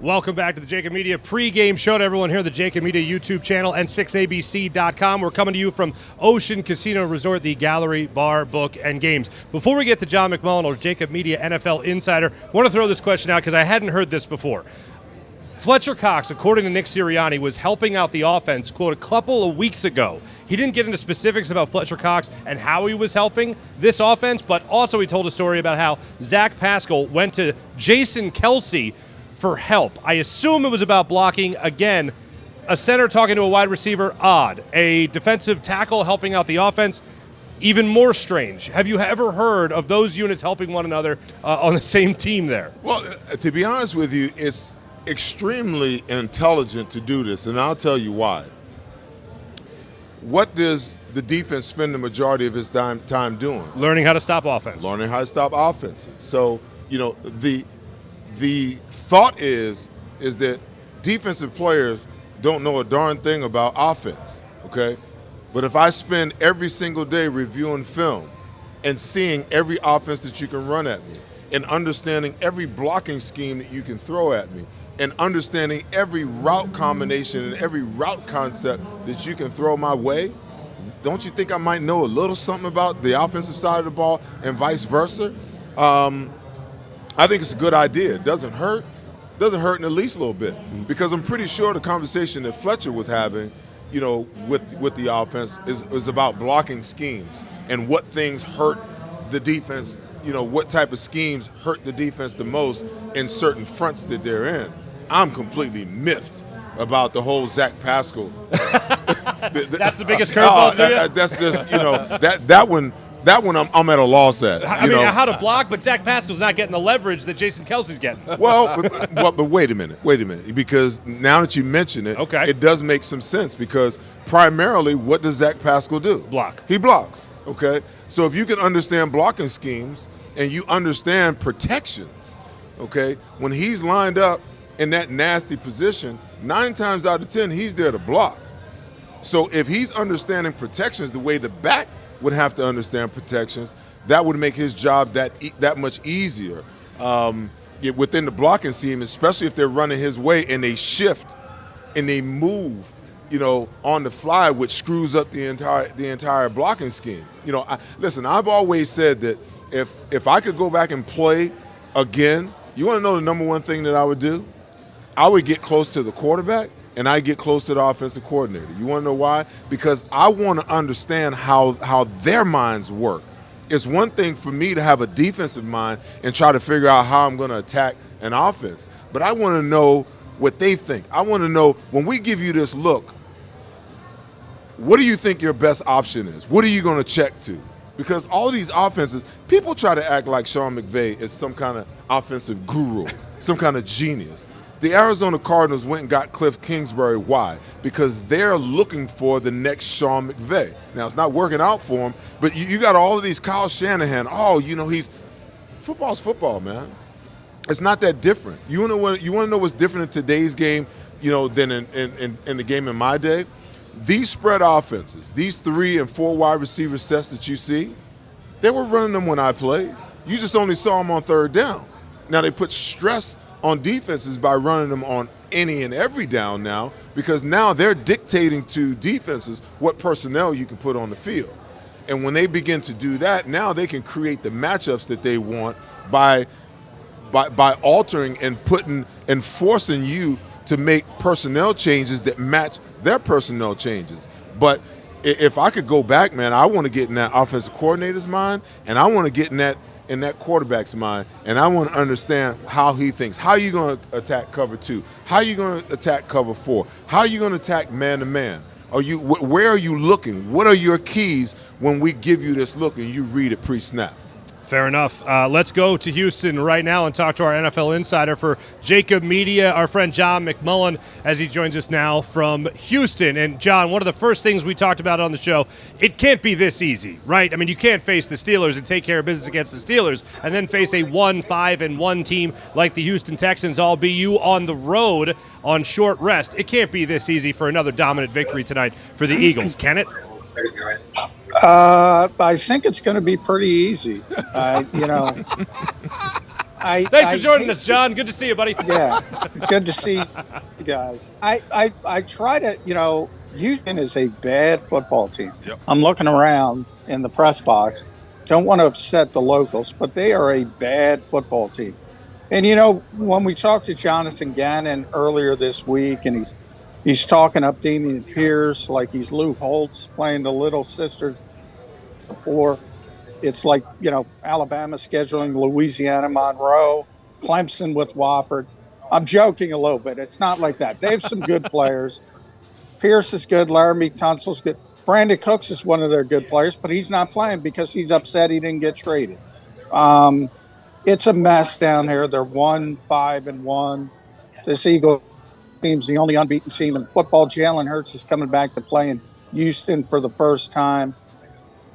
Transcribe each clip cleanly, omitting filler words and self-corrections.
Welcome back to the JAKIB Media pregame show to everyone here at the JAKIB Media YouTube channel and 6abc.com. We're coming to you from Ocean Casino Resort, the Gallery, Bar, Book, and Games. Before we get to John McMullen or JAKIB Media NFL Insider, I want to throw this question out because I hadn't heard this before. Fletcher Cox, according to Nick Sirianni, was helping out the offense, quote, a couple of weeks ago. He didn't get into specifics about Fletcher Cox and how he was helping this offense, but also he told a story about how Zach Pascal went to Jason Kelce for help. I assume it was about blocking. Again, a center talking to a wide receiver, odd. A defensive tackle helping out the offense, even more strange. Have you ever heard of those units helping one another on the same team there? Well, to be honest with you, it's extremely intelligent to do this, and I'll tell you why. What does the defense spend the majority of its time doing? Learning how to stop offense. Learning how to stop offense. So, the thought is that defensive players don't know a darn thing about offense, okay? But if I spend every single day reviewing film and seeing every offense that you can run at me and understanding every blocking scheme that you can throw at me and understanding every route combination and every route concept that you can throw my way, don't you think I might know a little something about the offensive side of the ball and vice versa? I think it's a good idea. It doesn't hurt. It doesn't hurt in the least little bit, because I'm pretty sure the conversation that Fletcher was having, with the offense is about blocking schemes and what things hurt the defense. What type of schemes hurt the defense the most in certain fronts that they're in. I'm completely miffed about the whole Zach Pascal. That's the biggest curveball to you? That's just, that one I'm at a loss at. I mean, how to block, but Zach Pascal's not getting the leverage that Jason Kelce's getting. Well, but wait a minute, because now that you mention it, okay, it does make some sense, because primarily what does Zach Pascal do? Block. He blocks, okay? So if you can understand blocking schemes and you understand protections, okay, when he's lined up in that nasty position, 9 times out of 10, he's there to block. So if he's understanding protections the way the back would have to understand protections, that would make his job that much easier within the blocking scheme, especially if they're running his way and they shift and they move, on the fly, which screws up the entire blocking scheme. Listen, I've always said that if I could go back and play again, you want to know the number one thing that I would do? I would get close to the quarterback and I get close to the offensive coordinator. You want to know why? Because I want to understand how their minds work. It's one thing for me to have a defensive mind and try to figure out how I'm going to attack an offense, but I want to know what they think. I want to know, when we give you this look, what do you think your best option is? What are you going to check to? Because all of these offenses, people try to act like Sean McVay is some kind of offensive guru, some kind of genius. The Arizona Cardinals went and got Cliff Kingsbury. Why? Because they're looking for the next Sean McVay. Now, it's not working out for him, but you got all of these Kyle Shanahan. Football's football, man. It's not that different. You want to know what's different in today's game, than in the game in my day? These spread offenses, these 3 and 4 wide receiver sets that you see, they were running them when I played. You just only saw them on 3rd down. Now they put stress on defenses by running them on any and every down now, because now they're dictating to defenses what personnel you can put on the field. And when they begin to do that, now they can create the matchups that they want by altering and putting and forcing you to make personnel changes that match their personnel changes. But if I could go back, man, I want to get in that offensive coordinator's mind, and I want to get in that quarterback's mind, and I want to understand how he thinks. How are you going to attack cover 2? How are you going to attack cover 4? How are you going to attack man-to-man? Where are you looking? What are your keys when we give you this look and you read it pre-snap? Fair enough. Let's go to Houston right now and talk to our NFL insider for JAKIB Media, our friend John McMullen, as he joins us now from Houston. And, John, one of the first things we talked about on the show, it can't be this easy, right? I mean, you can't face the Steelers and take care of business against the Steelers and then face a 1-5-1 team like the Houston Texans, all be you on the road on short rest. It can't be this easy for another dominant victory tonight for the Eagles, can it? I think it's going to be pretty easy. Thanks for joining us, John. Good to see you, buddy. Yeah, good to see you guys. I try to, Houston is a bad football team. Yep. I'm looking around in the press box. Don't want to upset the locals, but they are a bad football team. And, when we talked to Jonathan Gannon earlier this week, and he's talking up Damian Pierce like he's Lou Holtz playing the Little Sisters before. It's like, Alabama scheduling Louisiana Monroe, Clemson with Wofford. I'm joking a little bit. It's not like that. They have some good players. Pierce is good. Laramie Tunsil's good. Brandon Cooks is one of their good players, but he's not playing because he's upset he didn't get traded. It's a mess down here. They're 1-5-1. This Eagle team's the only unbeaten team in football. Jalen Hurts is coming back to play in Houston for the first time.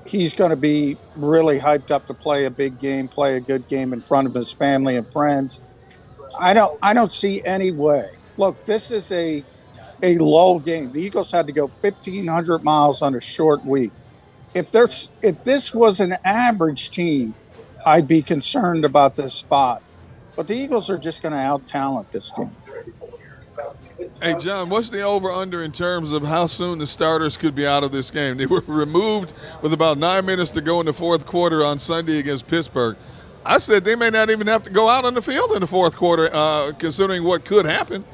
He's going to be really hyped up to play a big game, play a good game in front of his family and friends. I don't see any way. Look, this is a low game. The Eagles had to go 1,500 miles on a short week. If this was an average team, I'd be concerned about this spot. But the Eagles are just going to out-talent this team. Hey, John, what's the over-under in terms of how soon the starters could be out of this game? They were removed with about 9 minutes to go in the fourth quarter on Sunday against Pittsburgh. I said they may not even have to go out on the field in the fourth quarter, considering what could happen.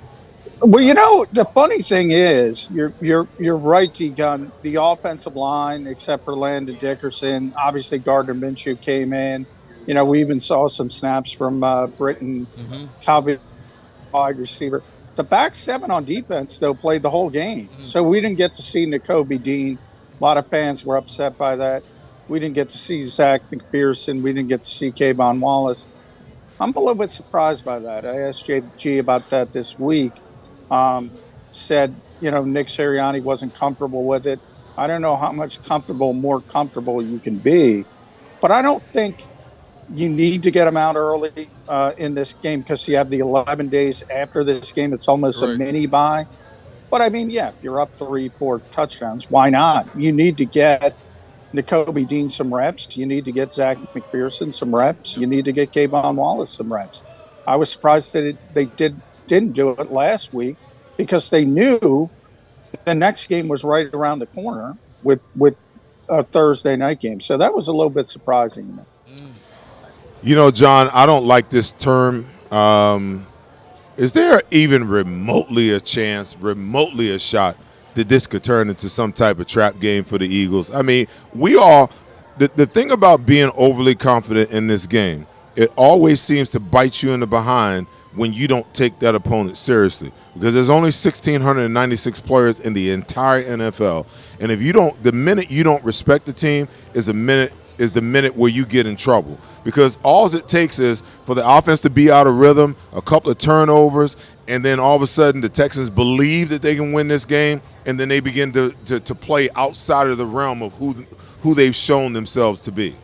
Well, the funny thing is, you're right, T-Gun. The offensive line, except for Landon Dickerson, obviously Gardner Minshew came in. We even saw some snaps from Britton, Calvin, wide receiver. The back seven on defense, though, played the whole game. So we didn't get to see Nakobe Dean. A lot of fans were upset by that. We didn't get to see Zach McPherson. We didn't get to see Kayvon Wallace. I'm a little bit surprised by that. I asked JG about that this week. Said, Nick Sirianni wasn't comfortable with it. I don't know how much more comfortable you can be. But I don't think you need to get them out early in this game because you have the 11 days after this game. It's almost a mini bye. But, if you're up 3-4 touchdowns, why not? You need to get Nakobe Dean some reps. You need to get Zach McPherson some reps. You need to get Kayvon Wallace some reps. I was surprised that they didn't do it last week because they knew the next game was right around the corner with a Thursday night game. So that was a little bit surprising to me. John, I don't like this term. Is there even remotely a chance, remotely a shot that this could turn into some type of trap game for the Eagles? I mean, the thing about being overly confident in this game, it always seems to bite you in the behind when you don't take that opponent seriously, because there's only 1,696 players in the entire NFL. And if the minute you don't respect the team is the minute where you get in trouble, because all it takes is for the offense to be out of rhythm, a couple of turnovers, and then all of a sudden the Texans believe that they can win this game, and then they begin to play outside of the realm of who they've shown themselves to be.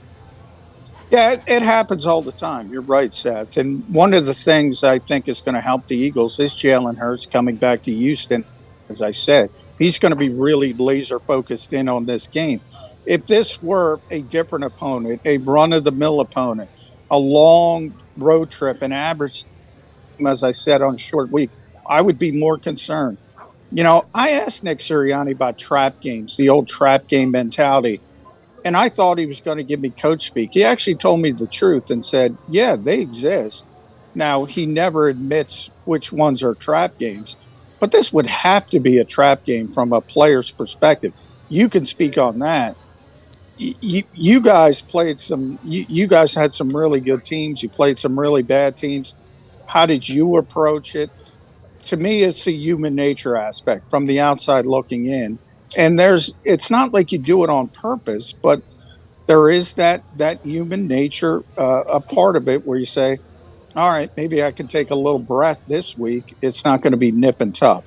Yeah, it happens all the time. You're right, Seth. And one of the things I think is going to help the Eagles is Jalen Hurts coming back to Houston. As I said, he's going to be really laser focused in on this game. If this were a different opponent, a run-of-the-mill opponent, a long road trip, an average, as I said, on a short week, I would be more concerned. I asked Nick Sirianni about trap games, the old trap game mentality, and I thought he was going to give me coach speak. He actually told me the truth and said, yeah, they exist. Now, he never admits which ones are trap games, but this would have to be a trap game from a player's perspective. You can speak on that. You guys played you guys had some really good teams. You played some really bad teams. How did you approach it? To me, it's a human nature aspect from the outside looking in. And it's not like you do it on purpose, but there is that human nature, a part of it where you say, all right, maybe I can take a little breath this week. It's not going to be nip and tuck.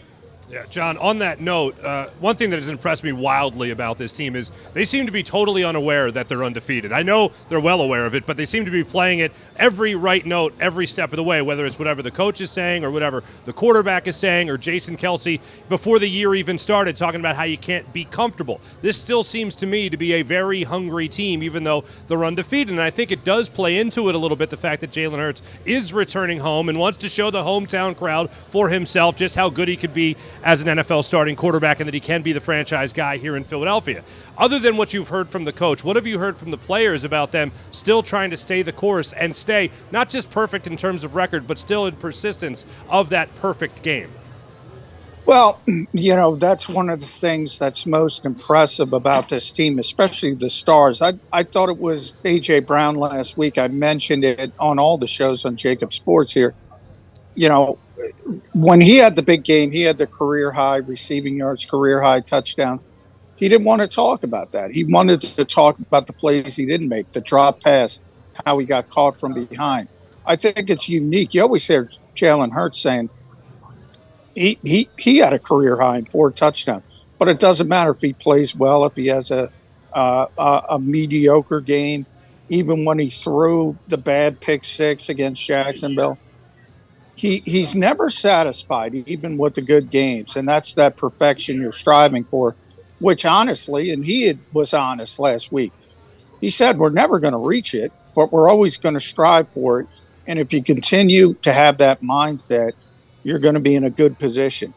Yeah, John, on that note, one thing that has impressed me wildly about this team is they seem to be totally unaware that they're undefeated. I know they're well aware of it, but they seem to be playing it every right note every step of the way, whether it's whatever the coach is saying or whatever the quarterback is saying or Jason Kelsey before the year even started talking about how you can't be comfortable. This still seems to me to be a very hungry team, even though they're undefeated. And I think it does play into it a little bit, the fact that Jalen Hurts is returning home and wants to show the hometown crowd for himself just how good he could be as an NFL starting quarterback and that he can be the franchise guy here in Philadelphia. Other than what you've heard from the coach, what have you heard from the players about them still trying to stay the course and stay not just perfect in terms of record, but still in persistence of that perfect game? Well, that's one of the things that's most impressive about this team, especially the stars. I thought it was A.J. Brown last week. I mentioned it on all the shows on JAKIB Sports here. When he had the big game, he had the career high receiving yards, career high touchdowns. He didn't want to talk about that. He wanted to talk about the plays he didn't make, the drop pass, how he got caught from behind. I think it's unique. You always hear Jalen Hurts saying he had a career high in 4 touchdowns, but it doesn't matter if he plays well, if he has a mediocre game, even when he threw the bad pick 6 against Jacksonville. He's never satisfied, even with the good games, and that's that perfection you're striving for, which honestly, and was honest last week, he said we're never going to reach it, but we're always going to strive for it, and if you continue to have that mindset, you're going to be in a good position.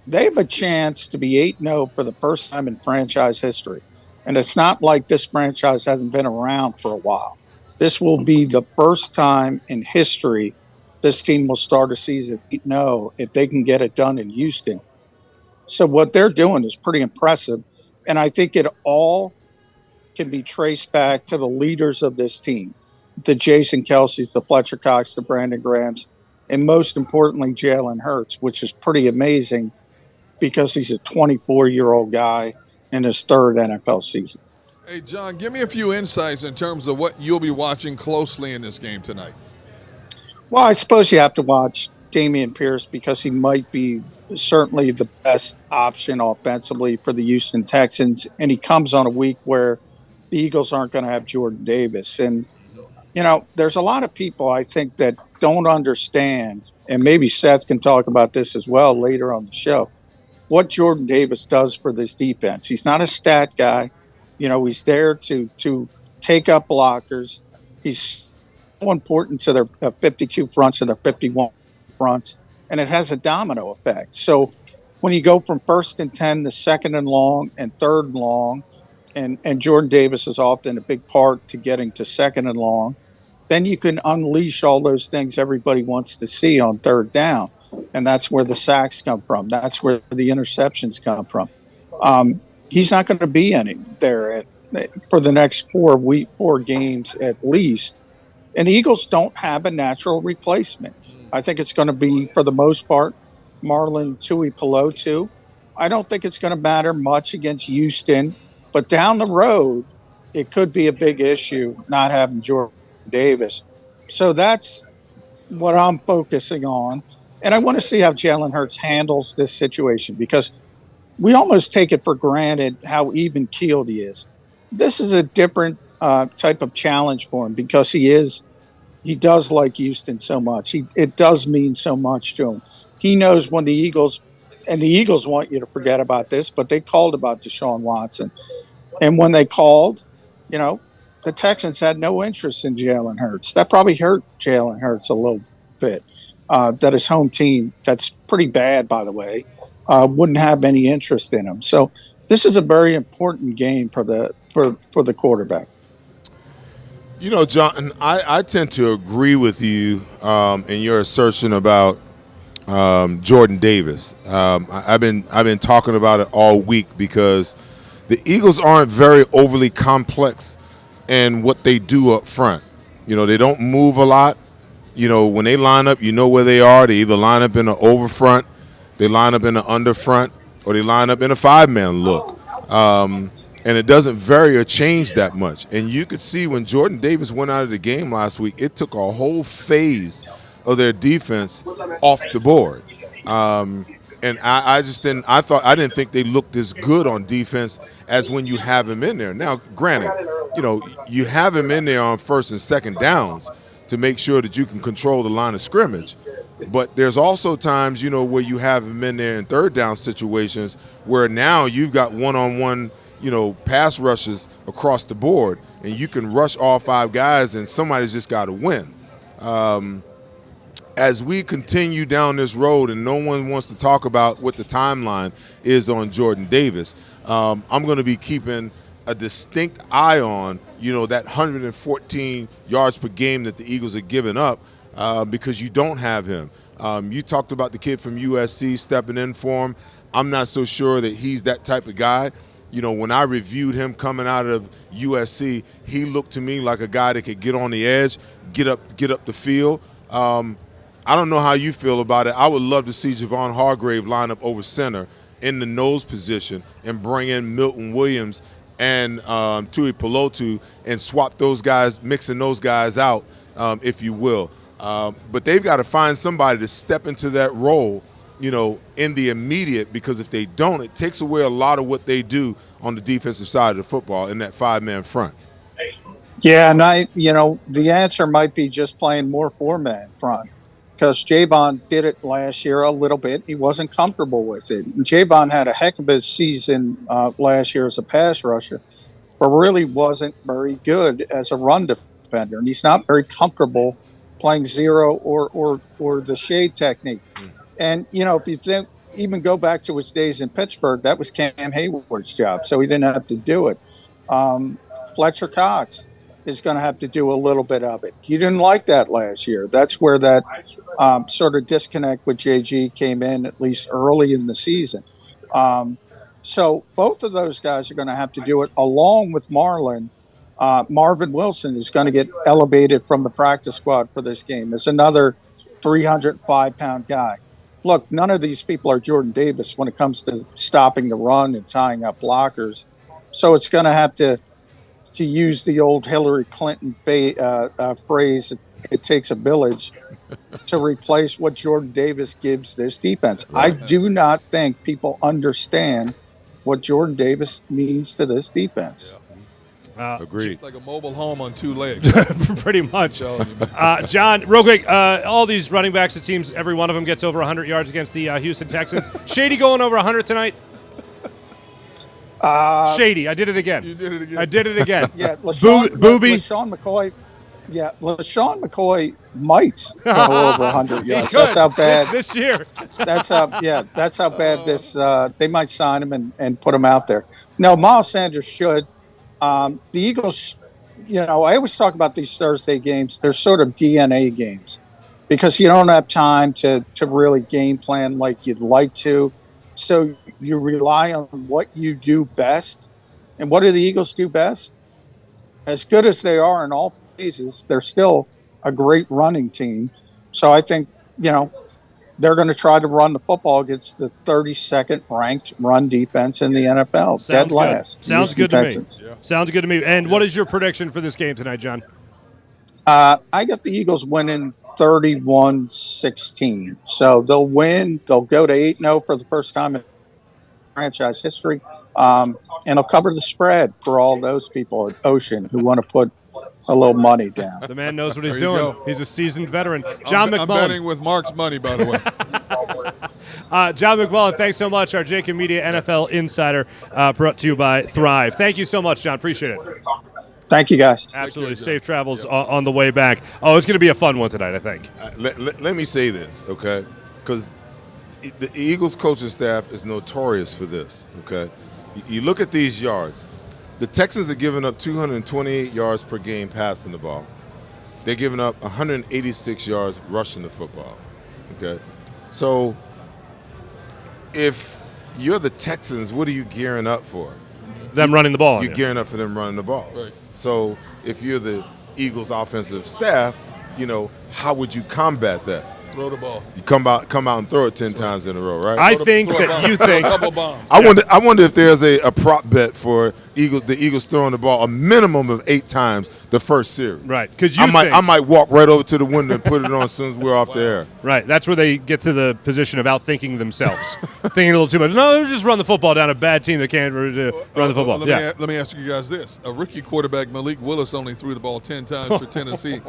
They have a chance to be 8-0 for the first time in franchise history, and it's not like this franchise hasn't been around for a while. This will be the first time in history this team will start a season 8-0 if they can get it done in Houston. So what they're doing is pretty impressive. And I think it all can be traced back to the leaders of this team, the Jason Kelce's, the Fletcher Cox, the Brandon Grahams, and most importantly, Jalen Hurts, which is pretty amazing because he's a 24-year-old guy in his 3rd NFL season. Hey, John, give me a few insights in terms of what you'll be watching closely in this game tonight. Well, I suppose you have to watch Dameon Pierce because he might be certainly the best option offensively for the Houston Texans. And he comes on a week where the Eagles aren't going to have Jordan Davis. And, there's a lot of people I think that don't understand, and maybe Seth can talk about this as well later on the show, what Jordan Davis does for this defense. He's not a stat guy. He's there to take up blockers. He's so important to their 52 fronts and their 51 fronts, and it has a domino effect. So when you go from 1st and 10 to 2nd and long and 3rd and long, and Jordan Davis is often a big part to getting to 2nd and long, then you can unleash all those things everybody wants to see on 3rd down, and that's where the sacks come from. That's where the interceptions come from. He's not going to be there for the next 4 games at least. And the Eagles don't have a natural replacement. I think it's going to be, for the most part, Marlon Tuipulotu. I don't think it's going to matter much against Houston, but down the road, it could be a big issue not having Jordan Davis. So that's what I'm focusing on. And I want to see how Jalen Hurts handles this situation because we almost take it for granted how even-keeled he is. This is a different type of challenge for him because he does like Houston so much. It does mean so much to him. He knows when the Eagles want you to forget about this, but they called about Deshaun Watson. And when they called, the Texans had no interest in Jalen Hurts. That probably hurt Jalen Hurts a little bit. That his home team, that's pretty bad, by the way, wouldn't have any interest in him. So this is a very important game for the quarterback. John, I tend to agree with you in your assertion about Jordan Davis. I've been talking about it all week because the Eagles aren't very overly complex in what they do up front. They don't move a lot. When they line up, where they are. They either line up in an over front, they line up in an under front, or they line up in a 5-man look. And it doesn't vary or change that much. And you could see when Jordan Davis went out of the game last week, it took a whole phase of their defense off the board. And I just didn't. I didn't think they looked as good on defense as when you have him in there. Now, granted, you have him in there on first and second downs to make sure that you can control the line of scrimmage. But there's also times, where you have him in there in third down situations where now you've got one-on-one, pass rushes across the board, and you can rush all 5 guys, and somebody's just got to win. As we continue down this road, and no one wants to talk about what the timeline is on Jordan Davis, I'm going to be keeping a distinct eye on, that 114 yards per game that the Eagles are giving up. Because you don't have him. You talked about the kid from USC stepping in for him. I'm not so sure that he's that type of guy. When I reviewed him coming out of USC, he looked to me like a guy that could get on the edge, get up the field. I don't know how you feel about it. I would love to see Javon Hargrave line up over center in the nose position and bring in Milton Williams and Tui Pelotu and swap those guys, mixing those guys out, if you will. But they've got to find somebody to step into that role, in the immediate, because if they don't, it takes away a lot of what they do on the defensive side of the football in that 5-man front. Yeah, and the answer might be just playing more 4-man front, because Javon did it last year a little bit. He wasn't comfortable with it. And Javon had a heck of a season last year as a pass rusher, but really wasn't very good as a run defender, and he's not very comfortable playing zero or the shade technique. And, if you think, even go back to his days in Pittsburgh, that was Cam Hayward's job, so he didn't have to do it. Fletcher Cox is going to have to do a little bit of it. He didn't like that last year. That's where that sort of disconnect with JG came in, at least early in the season. So both of those guys are going to have to do it, along with Marvin Wilson, who's going to get elevated from the practice squad for this game. Is another 305-pound guy. Look, none of these people are Jordan Davis when it comes to stopping the run and tying up blockers. So it's going to have to use the old Hillary Clinton phrase, it takes a village, to replace what Jordan Davis gives this defense. Right. I do not think people understand what Jordan Davis means to this defense. Yeah. Agreed. It's like a mobile home on 2 legs. Pretty much. John, real quick, all these running backs, it seems every one of them gets over 100 yards against the Houston Texans. Shady going over 100 tonight? Shady, I did it again. You did it again. I did it again. Yeah, Booby. LaShawn McCoy. Yeah, LaShawn McCoy might go over 100 yards. That's how bad this year. That's how bad this. They might sign him and put him out there. No, Miles Sanders should. The Eagles, I always talk about these Thursday games. They're sort of DNA games because you don't have time to really game plan like you'd like to. So you rely on what you do best. And what do the Eagles do best? As good as they are in all phases, they're still a great running team. So I think, they're going to try to run the football against the 32nd ranked run defense in the NFL. Dead last. Sounds good to me. Yeah. Sounds good to me. And what is your prediction for this game tonight, John? I got the Eagles winning 31-16. So they'll win. They'll go to 8-0 for the first time in franchise history. And they'll cover the spread for all those people at Ocean who want to put a little money down. The man knows what he's doing. Go. He's a seasoned veteran. John McMullen. I'm betting with Mark's money, by the way. John McMullen, thanks so much. Our JAKIB Media NFL Insider, brought to you by Thrive. Thank you so much, John. Appreciate it. Thank you, guys. Absolutely. Safe travels on the way back. Oh, it's going to be a fun one tonight, I think. Let me say this, okay? Because the Eagles coaching staff is notorious for this, okay? You look at these yards. The Texans are giving up 228 yards per game passing the ball. They're giving up 186 yards rushing the football, okay? So if you're the Texans, what are you gearing up for? Them running the ball. You're gearing up for them running the ball. Right. So if you're the Eagles offensive staff, how would you combat that? Throw the ball. You come out and throw it 10 times in a row, right? I think that you think. Double bombs. I wonder if there's a prop bet for the Eagles throwing the ball a minimum of 8 times the first series. Right, because I might walk right over to the window and put it on as soon as we're off the air. Right, that's where they get to the position of outthinking themselves, thinking a little too much. No, just run the football down. A bad team that can't run the football. Let me ask you guys this: a rookie quarterback, Malik Willis, only threw the ball 10 times for Tennessee.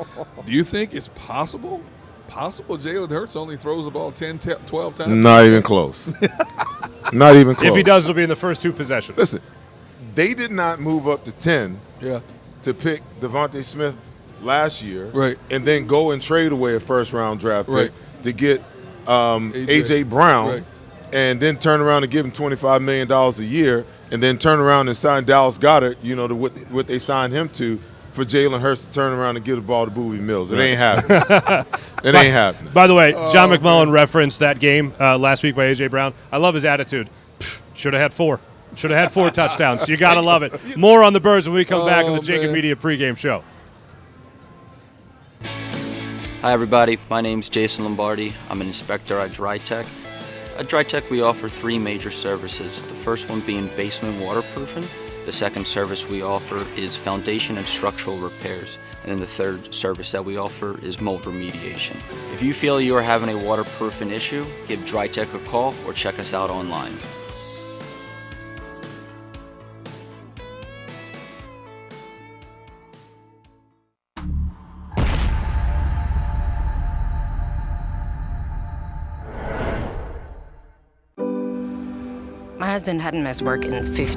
Do you think it's possible? Jalen Hurts only throws the ball 10, 12 times? Not even close. Not even close. If he does, it'll be in the first 2 possessions. Listen, they did not move up to 10 to pick Devontae Smith last year, right, and then go and trade away a first-round draft pick to get A.J. Brown, right, and then turn around and give him $25 million a year, and then turn around and sign Dallas Goedert, to what they signed him to, for Jalen Hurts to turn around and give the ball to Boobie Mills. It ain't happening. It ain't happening. By the way, John McMullen referenced that game last week by A.J. Brown. I love his attitude. Should have had 4. Should have had 4 touchdowns. You got to love it. More on the Birds when we come back on the JAKIB Media pregame show. Hi, everybody. My name's Jason Lombardi. I'm an inspector at DryTech. At DryTech, we offer 3 major services. The first one being basement waterproofing. The second service we offer is foundation and structural repairs. And then the third service that we offer is mold remediation. If you feel you are having a waterproofing issue, give DryTech a call or check us out online. My husband hadn't missed work in 15